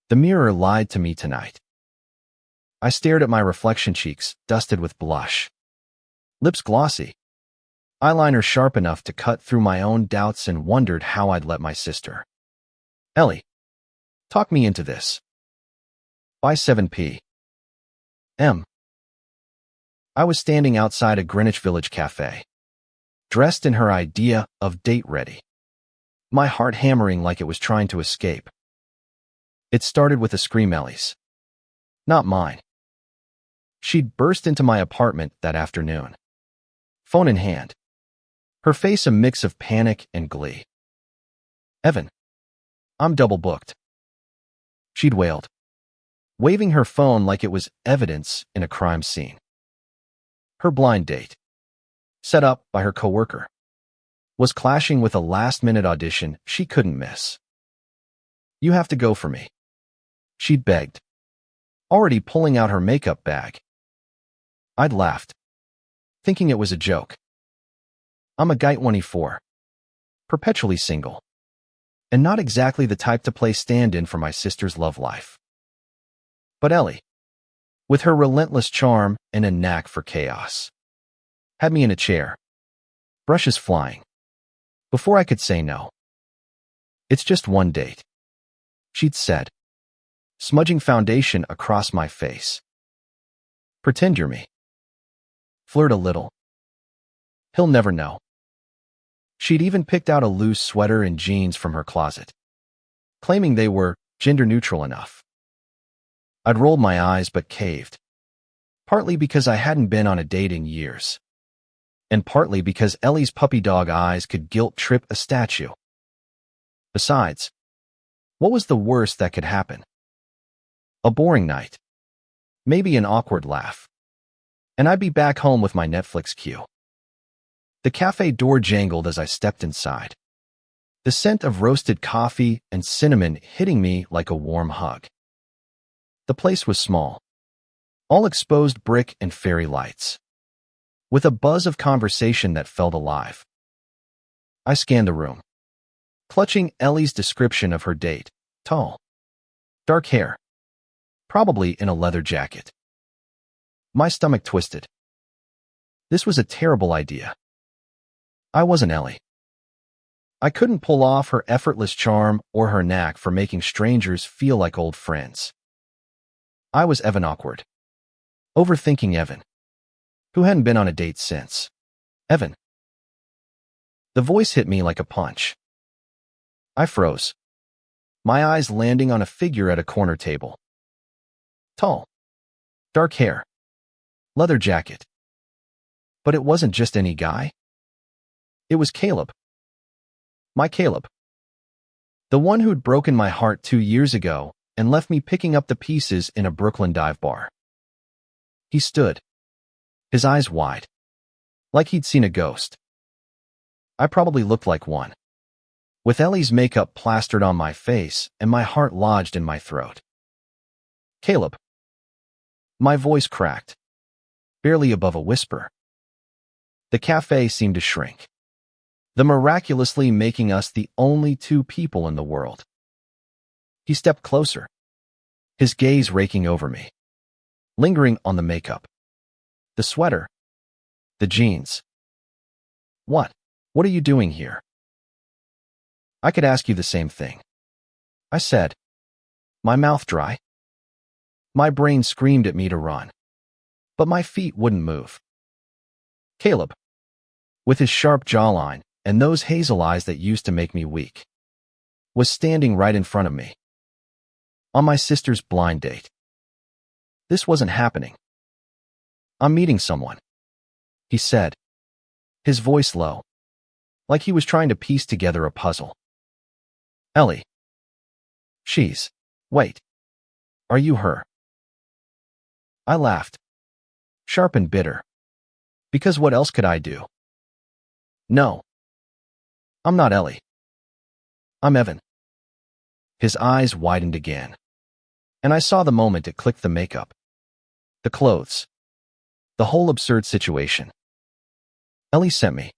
The mirror lied to me tonight. I stared at my reflection, cheeks dusted with blush, lips glossy, eyeliner sharp enough to cut through my own doubts, and wondered how I'd let my sister, Ellie, talk me into this. By 7 p.m. I was standing outside a Greenwich Village cafe, dressed in her idea of date-ready, my heart hammering like it was trying to escape. It started with a scream, Ellie's, not mine. She'd burst into my apartment that afternoon, phone in hand, her face a mix of panic and glee. Evan, I'm double booked, she'd wailed, waving her phone like it was evidence in a crime scene. Her blind date, set up by her coworker, was clashing with a last-minute audition she couldn't miss. You have to go for me, she'd begged, already pulling out her makeup bag. I'd laughed, thinking it was a joke. I'm a guy 24, perpetually single, and not exactly the type to play stand-in for my sister's love life. But Ellie, with her relentless charm and a knack for chaos, had me in a chair, brushes flying, before I could say no. It's just one date, she'd said, smudging foundation across my face. Pretend you're me. Flirt a little. He'll never know. She'd even picked out a loose sweater and jeans from her closet, claiming they were gender-neutral enough. I'd rolled my eyes but caved, partly because I hadn't been on a date in years, and partly because Ellie's puppy dog eyes could guilt-trip a statue. Besides, what was the worst that could happen? A boring night, maybe an awkward laugh, and I'd be back home with my Netflix queue. The cafe door jangled as I stepped inside, the scent of roasted coffee and cinnamon hitting me like a warm hug. The place was small, all exposed brick and fairy lights, with a buzz of conversation that felt alive. I scanned the room, clutching Ellie's description of her date: tall, dark hair, probably in a leather jacket. My stomach twisted. This was a terrible idea. I wasn't Ellie. I couldn't pull off her effortless charm or her knack for making strangers feel like old friends. I was Evan, awkward, overthinking Evan, who hadn't been on a date since. Evan. The voice hit me like a punch. I froze, my eyes landing on a figure at a corner table. Tall, dark hair, leather jacket. But it wasn't just any guy. It was Caleb. My Caleb. The one who'd broken my heart 2 years ago and left me picking up the pieces in a Brooklyn dive bar. He stood, his eyes wide, like he'd seen a ghost. I probably looked like one, with Ellie's makeup plastered on my face and my heart lodged in my throat. Caleb. My voice cracked, barely above a whisper. The cafe seemed to shrink, the miraculously making us the only 2 people in the world. He stepped closer, his gaze raking over me, lingering on the makeup, the sweater, the jeans. What are you doing here? I could ask you the same thing, I said, my mouth dry. My brain screamed at me to run, but my feet wouldn't move. Caleb, with his sharp jawline and those hazel eyes that used to make me weak, was standing right in front of me. On my sister's blind date. This wasn't happening. I'm meeting someone, he said, his voice low, like he was trying to piece together a puzzle. Ellie. Wait. Are you her? I laughed, sharp and bitter. Because what else could I do? No. I'm not Ellie. I'm Evan. His eyes widened again, and I saw the moment it clicked: the makeup, the clothes, the whole absurd situation. Ellie sent me.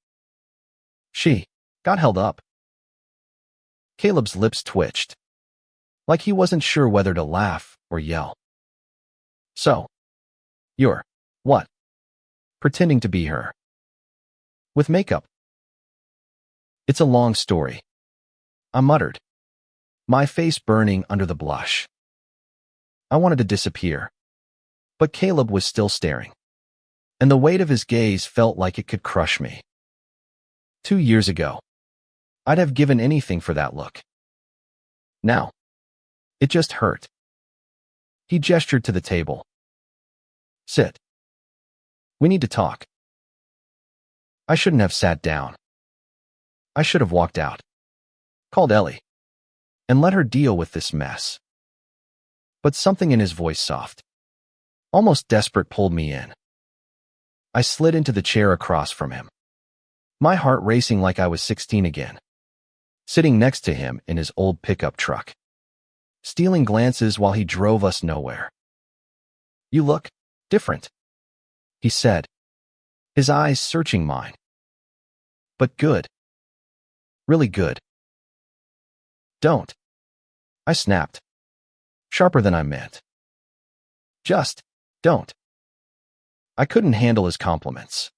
She got held up. Caleb's lips twitched, like he wasn't sure whether to laugh or yell. So, you're, what? Pretending to be her. With makeup. It's a long story, I muttered, my face burning under the blush. I wanted to disappear, but Caleb was still staring, and the weight of his gaze felt like it could crush me. 2 years ago, I'd have given anything for that look. Now, it just hurt. He gestured to the table. Sit. We need to talk. I shouldn't have sat down. I should have walked out, called Ellie, and let her deal with this mess. But something in his voice, soft, almost desperate, pulled me in. I slid into the chair across from him, my heart racing like I was 16 again, sitting next to him in his old pickup truck, stealing glances while he drove us nowhere. You look different, he said, his eyes searching mine. But good. Really good. Don't. I snapped, sharper than I meant. Just don't. I couldn't handle his compliments.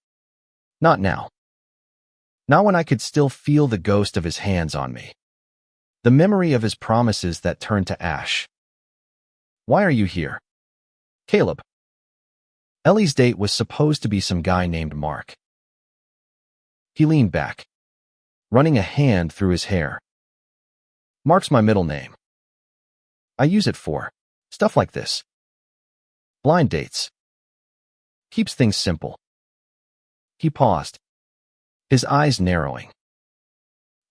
Not now. Not when I could still feel the ghost of his hands on me. The memory of his promises that turned to ash. Why are you here? Caleb. Ellie's date was supposed to be some guy named Mark. He leaned back, running a hand through his hair. Mark's my middle name. I use it for stuff like this. Blind dates. Keeps things simple. He paused, his eyes narrowing.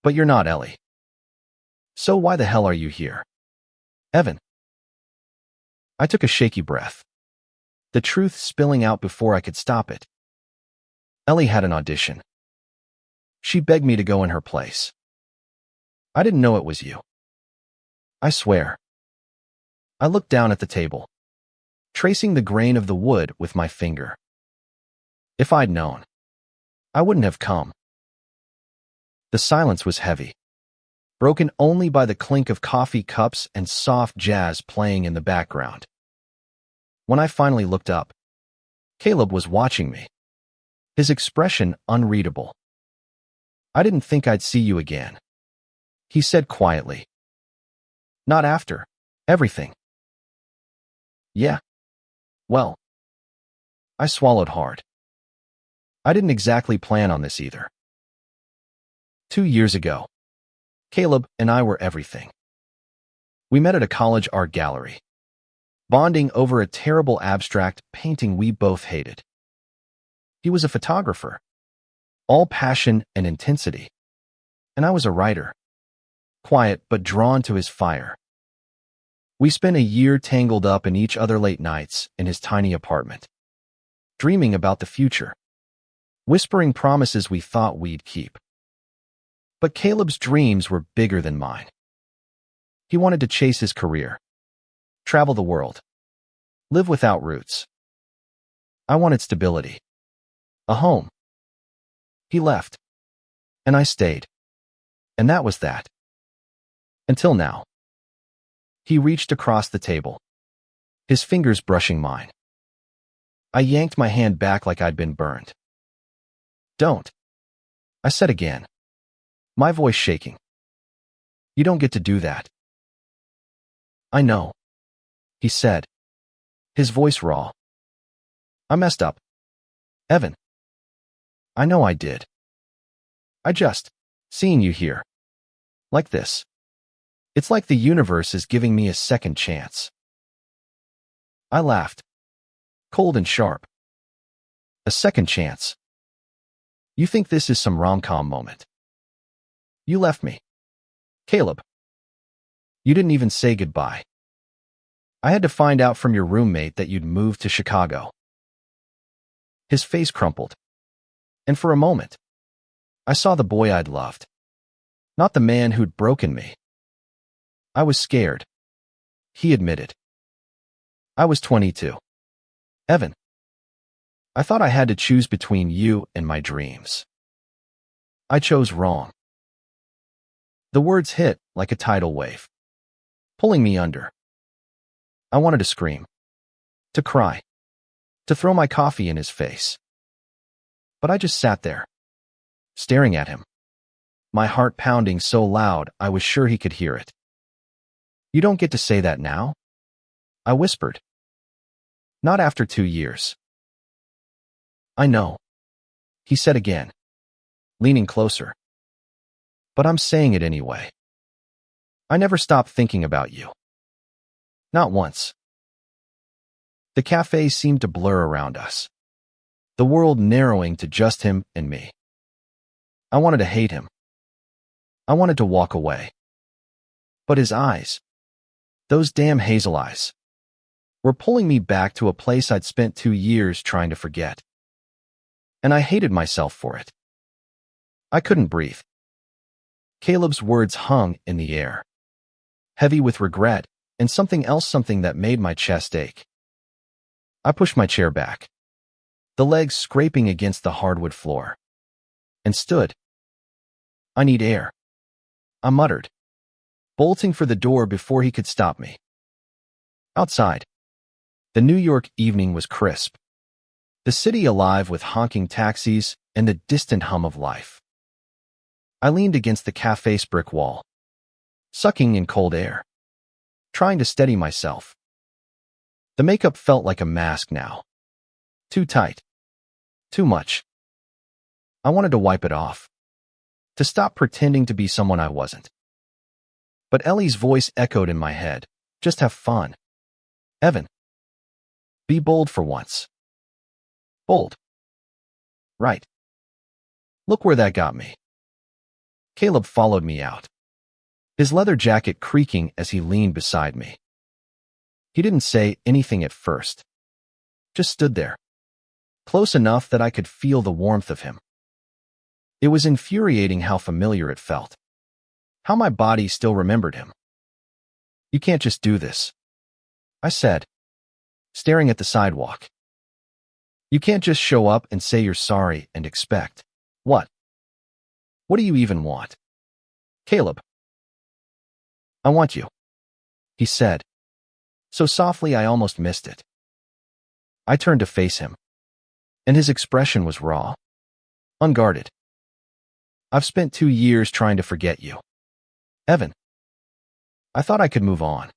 But you're not Ellie. So why the hell are you here? Evan. I took a shaky breath, the truth spilling out before I could stop it. Ellie had an audition. She begged me to go in her place. I didn't know it was you. I swear. I looked down at the table, tracing the grain of the wood with my finger. If I'd known, I wouldn't have come. The silence was heavy, broken only by the clink of coffee cups and soft jazz playing in the background. When I finally looked up, Caleb was watching me, his expression unreadable. I didn't think I'd see you again, he said quietly. Not after everything. Yeah. Well. I swallowed hard. I didn't exactly plan on this either. 2 years ago, Caleb and I were everything. We met at a college art gallery, bonding over a terrible abstract painting we both hated. He was a photographer, all passion and intensity, and I was a writer, quiet but drawn to his fire. We spent a year tangled up in each other late nights in his tiny apartment, dreaming about the future, whispering promises we thought we'd keep. But Caleb's dreams were bigger than mine. He wanted to chase his career, travel the world, live without roots. I wanted stability, a home. He left, and I stayed. And that was that. Until now. He reached across the table, his fingers brushing mine. I yanked my hand back like I'd been burned. Don't, I said again, my voice shaking. You don't get to do that. I know, he said, his voice raw. I messed up. Evan. I know I did. Seeing you here, like this. It's like the universe is giving me a second chance. I laughed, cold and sharp. A second chance. You think this is some rom-com moment? You left me. Caleb. You didn't even say goodbye. I had to find out from your roommate that you'd moved to Chicago. His face crumpled. And for a moment, I saw the boy I'd loved, not the man who'd broken me. I was scared, he admitted. I was 22. Evan. I thought I had to choose between you and my dreams. I chose wrong. The words hit like a tidal wave, pulling me under. I wanted to scream, to cry, to throw my coffee in his face. But I just sat there, staring at him, my heart pounding so loud I was sure he could hear it. "You don't get to say that now?" I whispered. "Not after 2 years." "I know," he said again, leaning closer. "But I'm saying it anyway. I never stopped thinking about you. Not once." The cafe seemed to blur around us, the world narrowing to just him and me. I wanted to hate him. I wanted to walk away. But his eyes, those damn hazel eyes, were pulling me back to a place I'd spent 2 years trying to forget. And I hated myself for it. I couldn't breathe. Caleb's words hung in the air, heavy with regret and something else, something that made my chest ache. I pushed my chair back, the legs scraping against the hardwood floor, and stood. "I need air," I muttered, bolting for the door before he could stop me. Outside, the New York evening was crisp, the city alive with honking taxis and the distant hum of life. I leaned against the cafe's brick wall, sucking in cold air, trying to steady myself. The makeup felt like a mask now. Too tight. Too much. I wanted to wipe it off, to stop pretending to be someone I wasn't. But Ellie's voice echoed in my head. "Just have fun, Evan. Be bold for once." Bold. Right. Look where that got me. Caleb followed me out, his leather jacket creaking as he leaned beside me. He didn't say anything at first, just stood there, close enough that I could feel the warmth of him. It was infuriating how familiar it felt, how my body still remembered him. "You can't just do this," I said, staring at the sidewalk. "You can't just show up and say you're sorry and expect." "What? What do you even want?" "Caleb, I want you," he said, so softly I almost missed it. I turned to face him, and his expression was raw, unguarded. "I've spent 2 years trying to forget you, Evan. I thought I could move on,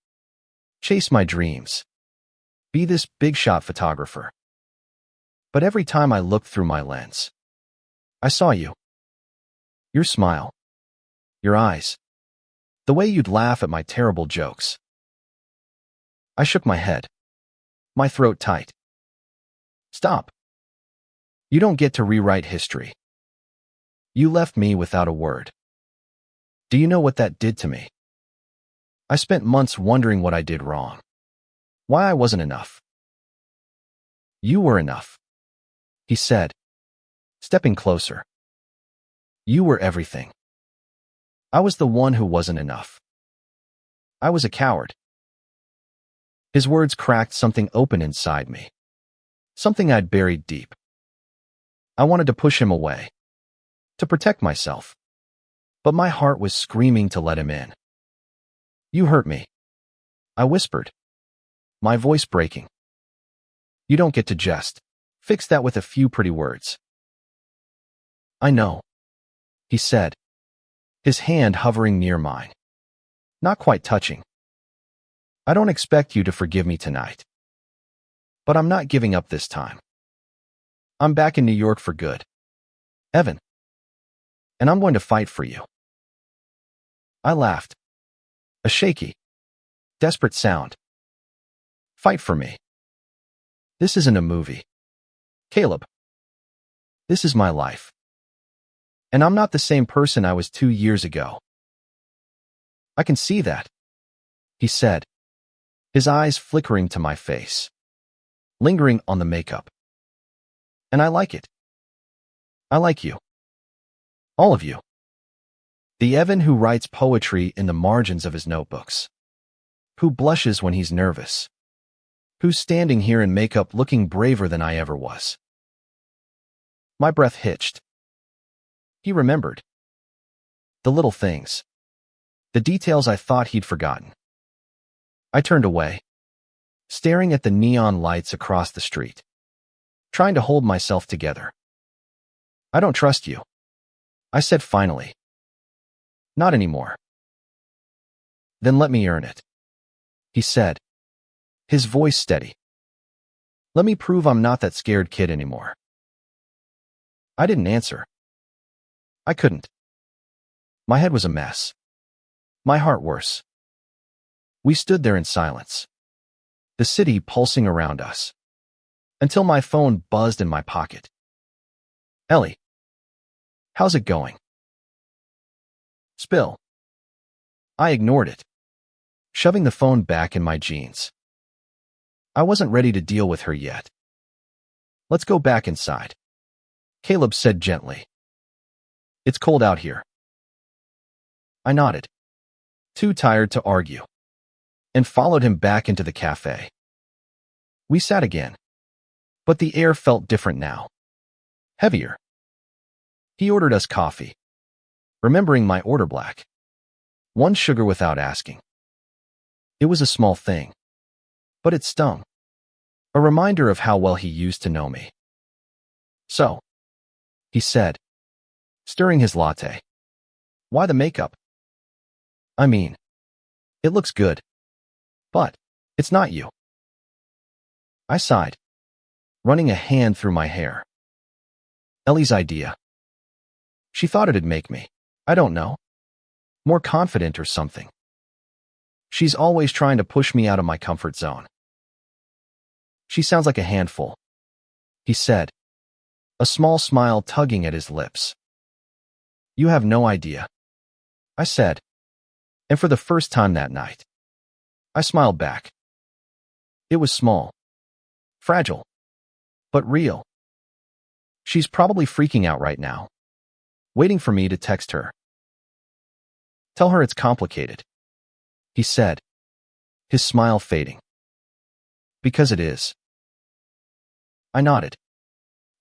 chase my dreams, be this big-shot photographer. But every time I looked through my lens, I saw you. Your smile, your eyes, the way you'd laugh at my terrible jokes." I shook my head, my throat tight. "Stop. You don't get to rewrite history. You left me without a word. Do you know what that did to me? I spent months wondering what I did wrong, why I wasn't enough." "You were enough," he said, stepping closer. "You were everything. I was the one who wasn't enough. I was a coward." His words cracked something open inside me, something I'd buried deep. I wanted to push him away, to protect myself, but my heart was screaming to let him in. "You hurt me," I whispered, my voice breaking. "You don't get to just fix that with a few pretty words." "I know," he said, his hand hovering near mine, not quite touching. "I don't expect you to forgive me tonight. But I'm not giving up this time. I'm back in New York for good, Evan. And I'm going to fight for you." I laughed, a shaky, desperate sound. "Fight for me? This isn't a movie, Caleb. This is my life. And I'm not the same person I was 2 years ago." "I can see that," he said, his eyes flickering to my face, lingering on the makeup. "And I like it. I like you. All of you. The Evan who writes poetry in the margins of his notebooks, who blushes when he's nervous, who's standing here in makeup looking braver than I ever was." My breath hitched. He remembered. The little things, the details I thought he'd forgotten. I turned away, staring at the neon lights across the street, trying to hold myself together. I don't trust you, I said finally. Not anymore. Then let me earn it, he said, his voice steady. Let me prove I'm not that scared kid anymore. I didn't answer. I couldn't. My head was a mess. My heart worse. We stood there in silence, the city pulsing around us, until my phone buzzed in my pocket. Ellie. How's it going? Spill. I ignored it, shoving the phone back in my jeans. I wasn't ready to deal with her yet. Let's go back inside, Caleb said gently. It's cold out here. I nodded, too tired to argue, and followed him back into the cafe. We sat again, but the air felt different now, heavier. He ordered us coffee, remembering my order black. 1 sugar without asking. It was a small thing, but it stung. A reminder of how well he used to know me. So, he said, stirring his latte. Why the makeup? I mean, it looks good, but it's not you. I sighed, running a hand through my hair. Ellie's idea. She thought it'd make me, I don't know, more confident or something. She's always trying to push me out of my comfort zone. She sounds like a handful, he said, a small smile tugging at his lips. You have no idea, I said, and for the first time that night, I smiled back. It was small, fragile, but real. She's probably freaking out right now, waiting for me to text her. Tell her it's complicated, he said, his smile fading. Because it is. I nodded,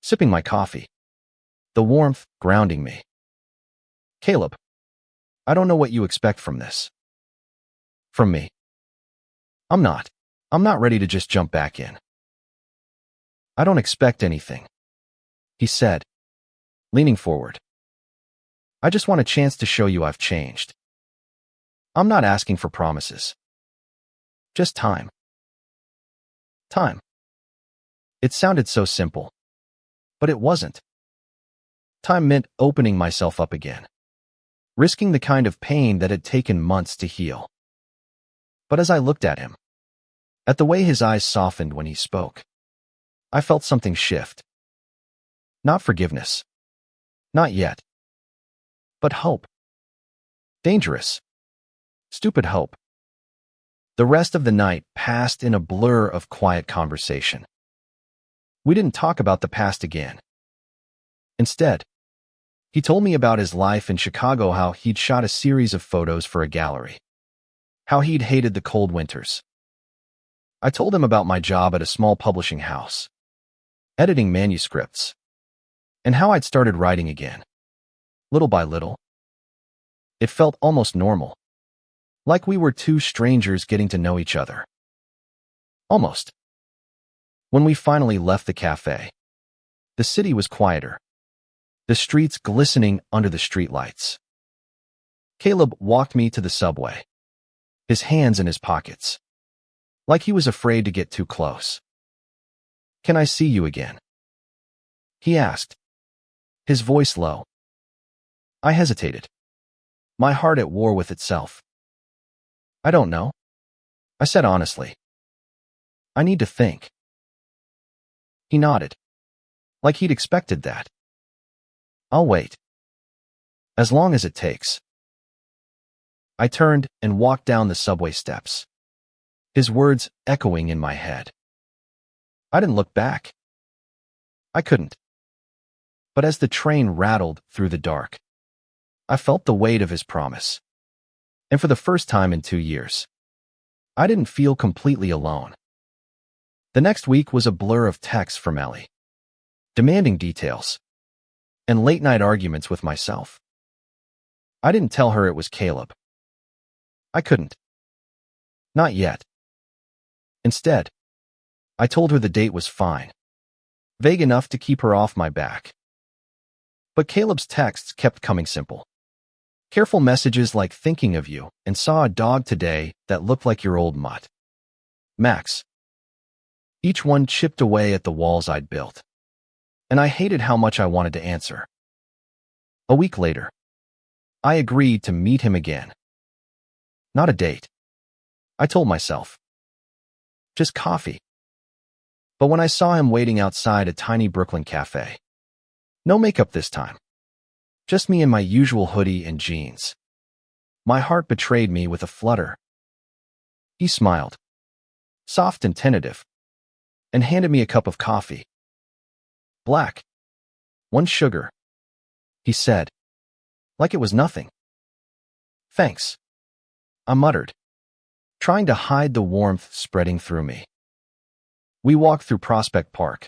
sipping my coffee, the warmth grounding me. Caleb, I don't know what you expect from this. From me. I'm not ready to just jump back in. I don't expect anything, he said, leaning forward. I just want a chance to show you I've changed. I'm not asking for promises. Just time. Time. It sounded so simple, but it wasn't. Time meant opening myself up again, risking the kind of pain that had taken months to heal. But as I looked at him, at the way his eyes softened when he spoke, I felt something shift. Not forgiveness. Not yet. But hope. Dangerous. Stupid hope. The rest of the night passed in a blur of quiet conversation. We didn't talk about the past again. Instead, he told me about his life in Chicago, how he'd shot a series of photos for a gallery, how he'd hated the cold winters. I told him about my job at a small publishing house, editing manuscripts, and how I'd started writing again, little by little. It felt almost normal, like we were two strangers getting to know each other. Almost. When we finally left the cafe, the city was quieter, the streets glistening under the streetlights. Caleb walked me to the subway, his hands in his pockets, like he was afraid to get too close. Can I see you again? He asked, his voice low. I hesitated, my heart at war with itself. I don't know, I said honestly. I need to think. He nodded, like he'd expected that. I'll wait. As long as it takes. I turned and walked down the subway steps, his words echoing in my head. I didn't look back. I couldn't. But as the train rattled through the dark, I felt the weight of his promise. And for the first time in 2 years, I didn't feel completely alone. The next week was a blur of texts from Ellie, demanding details, and late-night arguments with myself. I didn't tell her it was Caleb. I couldn't. Not yet. Instead, I told her the date was fine, vague enough to keep her off my back. But Caleb's texts kept coming simple. Careful messages like thinking of you and saw a dog today that looked like your old mutt. Max. Each one chipped away at the walls I'd built, and I hated how much I wanted to answer. A week later, I agreed to meet him again. Not a date, I told myself. Just coffee. But when I saw him waiting outside a tiny Brooklyn cafe, no makeup this time, just me in my usual hoodie and jeans, my heart betrayed me with a flutter. He smiled, soft and tentative, and handed me a cup of coffee. Black. 1 sugar, he said, like it was nothing. Thanks, I muttered, trying to hide the warmth spreading through me. We walked through Prospect Park,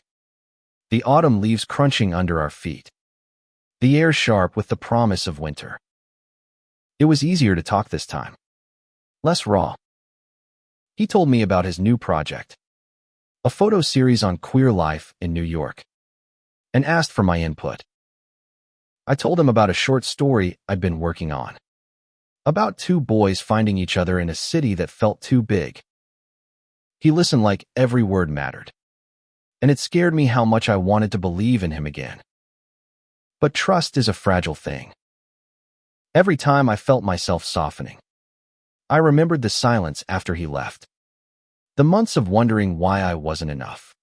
the autumn leaves crunching under our feet, the air sharp with the promise of winter. It was easier to talk this time, less raw. He told me about his new project, a photo series on queer life in New York, and asked for my input. I told him about a short story I'd been working on, about 2 boys finding each other in a city that felt too big. He listened like every word mattered, and it scared me how much I wanted to believe in him again. But trust is a fragile thing. Every time I felt myself softening, I remembered the silence after he left, the months of wondering why I wasn't enough.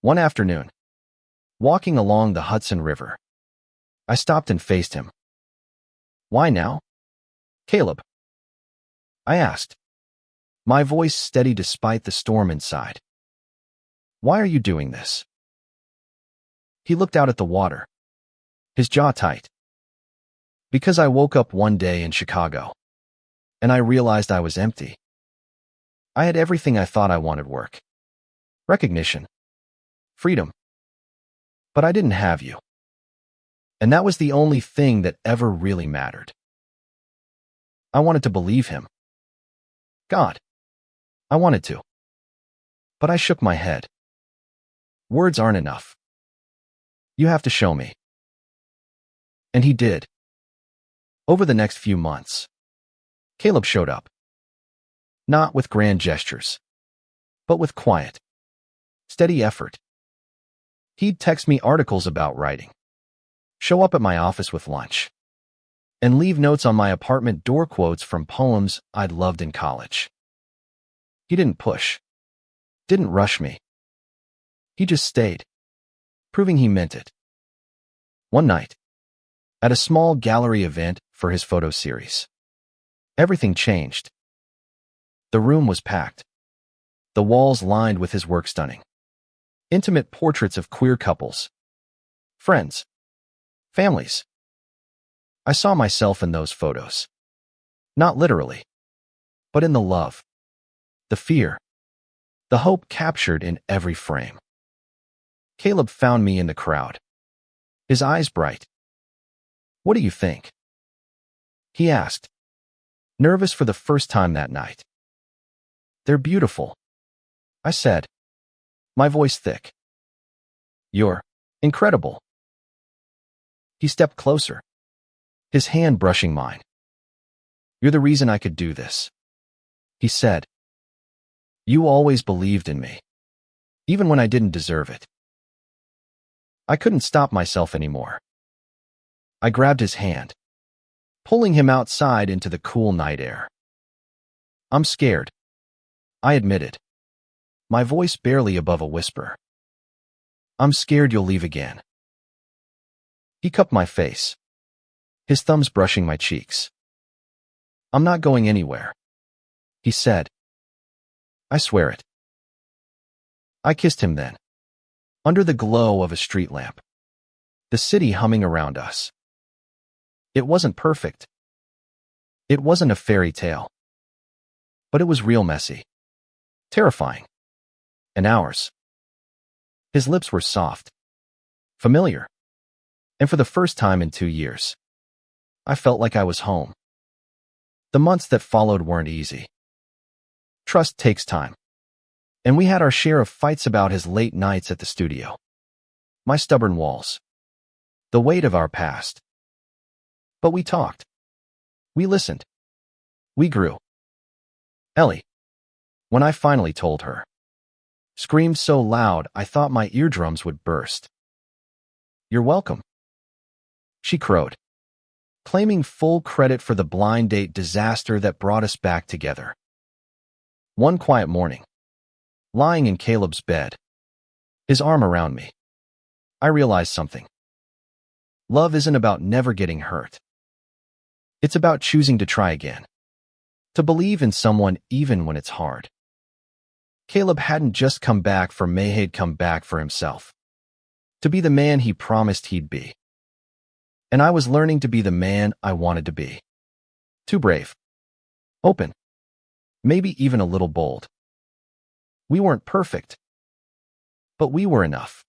One afternoon, walking along the Hudson River, I stopped and faced him. Why now, Caleb? I asked, my voice steady despite the storm inside. Why are you doing this? He looked out at the water, his jaw tight. Because I woke up one day in Chicago, and I realized I was empty. I had everything I thought I wanted: work, recognition, freedom. But I didn't have you. And that was the only thing that ever really mattered. I wanted to believe him. God, I wanted to. But I shook my head. Words aren't enough. You have to show me. And he did. Over the next few months, Caleb showed up. Not with grand gestures, but with quiet, steady effort. He'd text me articles about writing, show up at my office with lunch, and leave notes on my apartment door quotes from poems I'd loved in college. He didn't push, didn't rush me. He just stayed, proving he meant it. One night, at a small gallery event for his photo series, everything changed. The room was packed, the walls lined with his work stunning, intimate portraits of queer couples, friends, families. I saw myself in those photos. Not literally, but in the love, the fear, the hope captured in every frame. Caleb found me in the crowd, his eyes bright. What do you think? He asked, nervous for the first time that night. They're beautiful, I said, my voice thick. You're incredible. He stepped closer, his hand brushing mine. You're the reason I could do this, he said. You always believed in me, even when I didn't deserve it. I couldn't stop myself anymore. I grabbed his hand, pulling him outside into the cool night air. I'm scared, I admitted, my voice barely above a whisper. I'm scared you'll leave again. He cupped my face, his thumbs brushing my cheeks. I'm not going anywhere, he said. I swear it. I kissed him then, under the glow of a street lamp, the city humming around us. It wasn't perfect. It wasn't a fairy tale. But it was real messy, terrifying, and ours. His lips were soft, familiar, and for the first time in 2 years, I felt like I was home. The months that followed weren't easy. Trust takes time, And we had our share of fights about his late nights at the studio. My stubborn walls. The weight of our past. But we talked. We listened. We grew. Ellie. When I finally told her. Screamed so loud I thought my eardrums would burst. You're welcome. She crowed, claiming full credit for the blind date disaster that brought us back together. One quiet morning, lying in Caleb's bed, his arm around me, I realized something. Love isn't about never getting hurt. It's about choosing to try again, to believe in someone even when it's hard. Caleb hadn't just come back for May, he'd come back for himself, to be the man he promised he'd be. And I was learning to be the man I wanted to be. Too brave. Open. Maybe even a little bold. We weren't perfect. But we were enough.